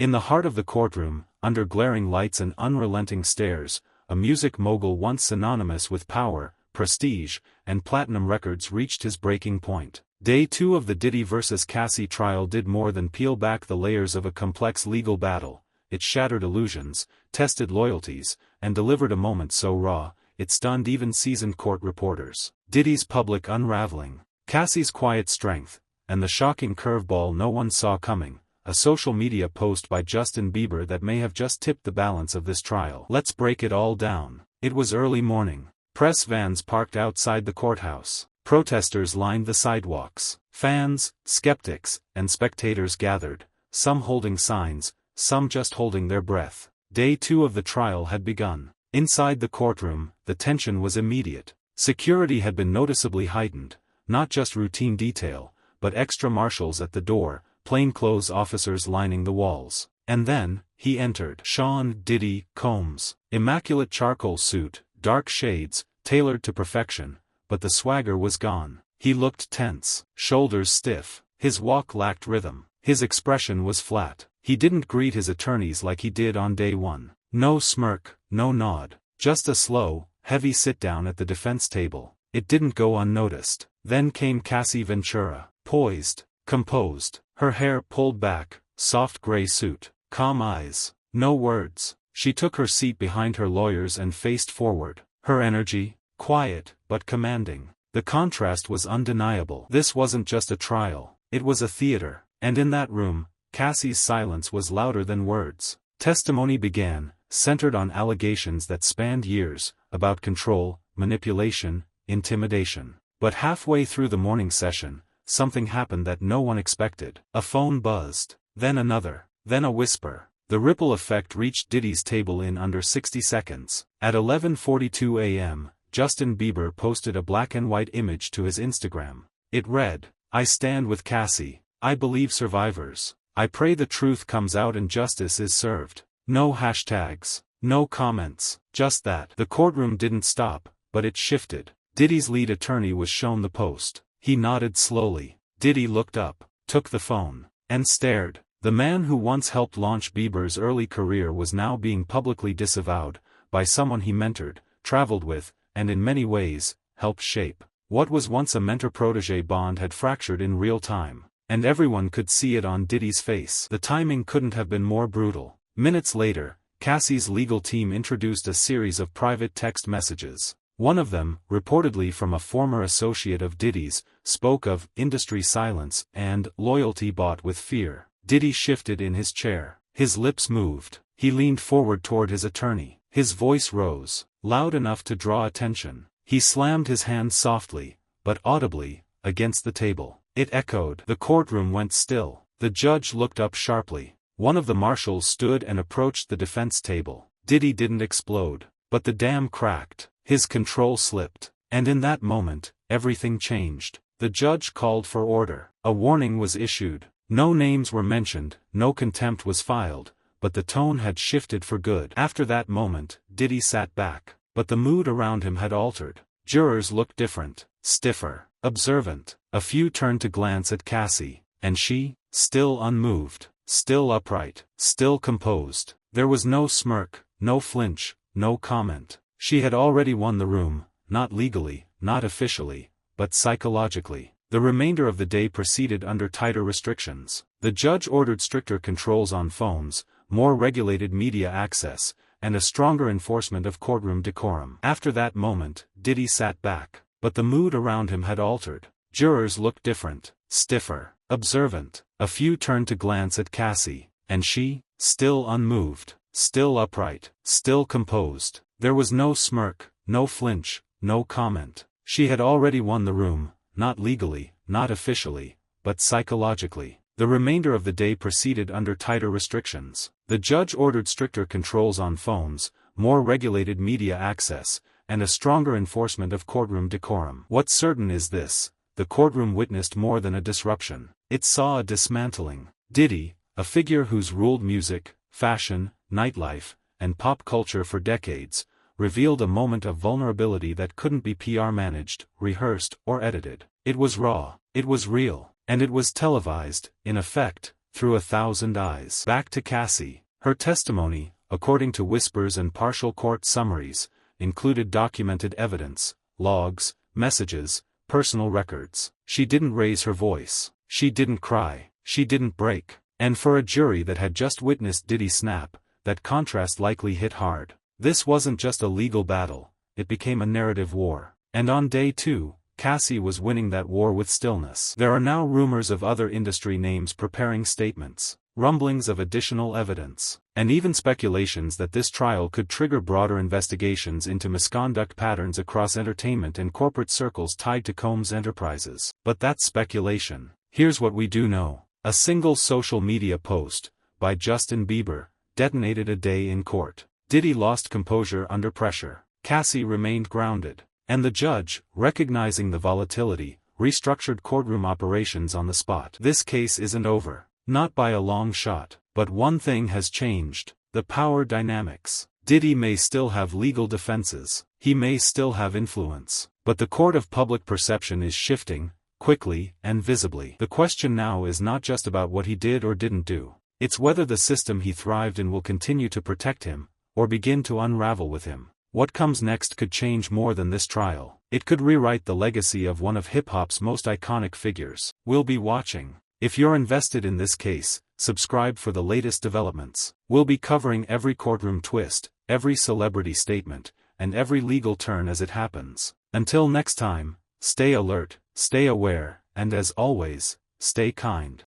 In the heart of the courtroom, under glaring lights and unrelenting stares, a music mogul once synonymous with power, prestige, and platinum records reached his breaking point. Day 2 of the Diddy vs. Cassie trial did more than peel back the layers of a complex legal battle. It shattered illusions, tested loyalties, and delivered a moment so raw, it stunned even seasoned court reporters. Diddy's public unraveling, Cassie's quiet strength, and the shocking curveball no one saw coming, a social media post by Justin Bieber that may have just tipped the balance of this trial. Let's break it all down. It was early morning. Press vans parked outside the courthouse. Protesters lined the sidewalks. Fans, skeptics, and spectators gathered, some holding signs, some just holding their breath. Day 2 of the trial had begun. Inside the courtroom, the tension was immediate. Security had been noticeably heightened, not just routine detail, but extra marshals at the door, plainclothes officers lining the walls. And then, he entered. Sean Diddy Combs. Immaculate charcoal suit, dark shades, tailored to perfection, but the swagger was gone. He looked tense, shoulders stiff, his walk lacked rhythm, his expression was flat. He didn't greet his attorneys like he did on day 1. No smirk, no nod, just a slow, heavy sit-down at the defense table. It didn't go unnoticed. Then came Cassie Ventura, poised, composed, her hair pulled back, soft gray suit, calm eyes, no words. She took her seat behind her lawyers and faced forward, her energy, quiet, but commanding. The contrast was undeniable. This wasn't just a trial, it was a theater, and in that room, Cassie's silence was louder than words. Testimony began, centered on allegations that spanned years, about control, manipulation, intimidation. But halfway through the morning session, something happened that no one expected. A phone buzzed, then another, then a whisper. The ripple effect reached Diddy's table in under 60 seconds. At 11:42 a.m., Justin Bieber posted a black and white image to his Instagram. It read, "I stand with Cassie. I believe survivors. I pray the truth comes out and justice is served." No hashtags, no comments, just that. The courtroom didn't stop, but it shifted. Diddy's lead attorney was shown the post. He nodded slowly. Diddy looked up, took the phone, and stared. The man who once helped launch Bieber's early career was now being publicly disavowed, by someone he mentored, traveled with, and in many ways, helped shape. What was once a mentor-protege bond had fractured in real time, and everyone could see it on Diddy's face. The timing couldn't have been more brutal. Minutes later, Cassie's legal team introduced a series of private text messages. One of them, reportedly from a former associate of Diddy's, spoke of industry silence and loyalty bought with fear. Diddy shifted in his chair. His lips moved. He leaned forward toward his attorney. His voice rose, loud enough to draw attention. He slammed his hand softly, but audibly, against the table. It echoed. The courtroom went still. The judge looked up sharply. One of the marshals stood and approached the defense table. Diddy didn't explode, but the dam cracked. His control slipped. And in that moment, everything changed. The judge called for order. A warning was issued. No names were mentioned, no contempt was filed, but the tone had shifted for good. After that moment, Diddy sat back. But the mood around him had altered. Jurors looked different, stiffer, observant. A few turned to glance at Cassie, and she, still unmoved, still upright, still composed. There was no smirk, no flinch, no comment. She had already won the room, not legally, not officially, but psychologically. The remainder of the day proceeded under tighter restrictions. The judge ordered stricter controls on phones, more regulated media access, and a stronger enforcement of courtroom decorum. After that moment, Diddy sat back. But the mood around him had altered. Jurors looked different, stiffer, observant. A few turned to glance at Cassie, and she, still unmoved, still upright, still composed. There was no smirk, no flinch, no comment. She had already won the room, not legally, not officially, but psychologically. The remainder of the day proceeded under tighter restrictions. The judge ordered stricter controls on phones, more regulated media access, and a stronger enforcement of courtroom decorum. What's certain is this: the courtroom witnessed more than a disruption. It saw a dismantling. Diddy, a figure who's ruled music, fashion, nightlife, and pop culture for decades, revealed a moment of vulnerability that couldn't be PR managed, rehearsed, or edited. It was raw, it was real, and it was televised, in effect, through 1,000 eyes. Back to Cassie. Her testimony, according to whispers and partial court summaries, included documented evidence, logs, messages, personal records. She didn't raise her voice. She didn't cry. She didn't break. And for a jury that had just witnessed Diddy snap, that contrast likely hit hard. This wasn't just a legal battle, it became a narrative war. And on day 2, Cassie was winning that war with stillness. There are now rumors of other industry names preparing statements, rumblings of additional evidence, and even speculations that this trial could trigger broader investigations into misconduct patterns across entertainment and corporate circles tied to Combs Enterprises. But that's speculation. Here's what we do know. A single social media post, by Justin Bieber, detonated a day in court. Diddy lost composure under pressure. Cassie remained grounded. And the judge, recognizing the volatility, restructured courtroom operations on the spot. This case isn't over. Not by a long shot. But one thing has changed: the power dynamics. Diddy may still have legal defenses. He may still have influence. But the court of public perception is shifting, quickly and visibly. The question now is not just about what he did or didn't do. It's whether the system he thrived in will continue to protect him, or begin to unravel with him. What comes next could change more than this trial. It could rewrite the legacy of one of hip-hop's most iconic figures. We'll be watching. If you're invested in this case, subscribe for the latest developments. We'll be covering every courtroom twist, every celebrity statement, and every legal turn as it happens. Until next time, stay alert, stay aware, and as always, stay kind.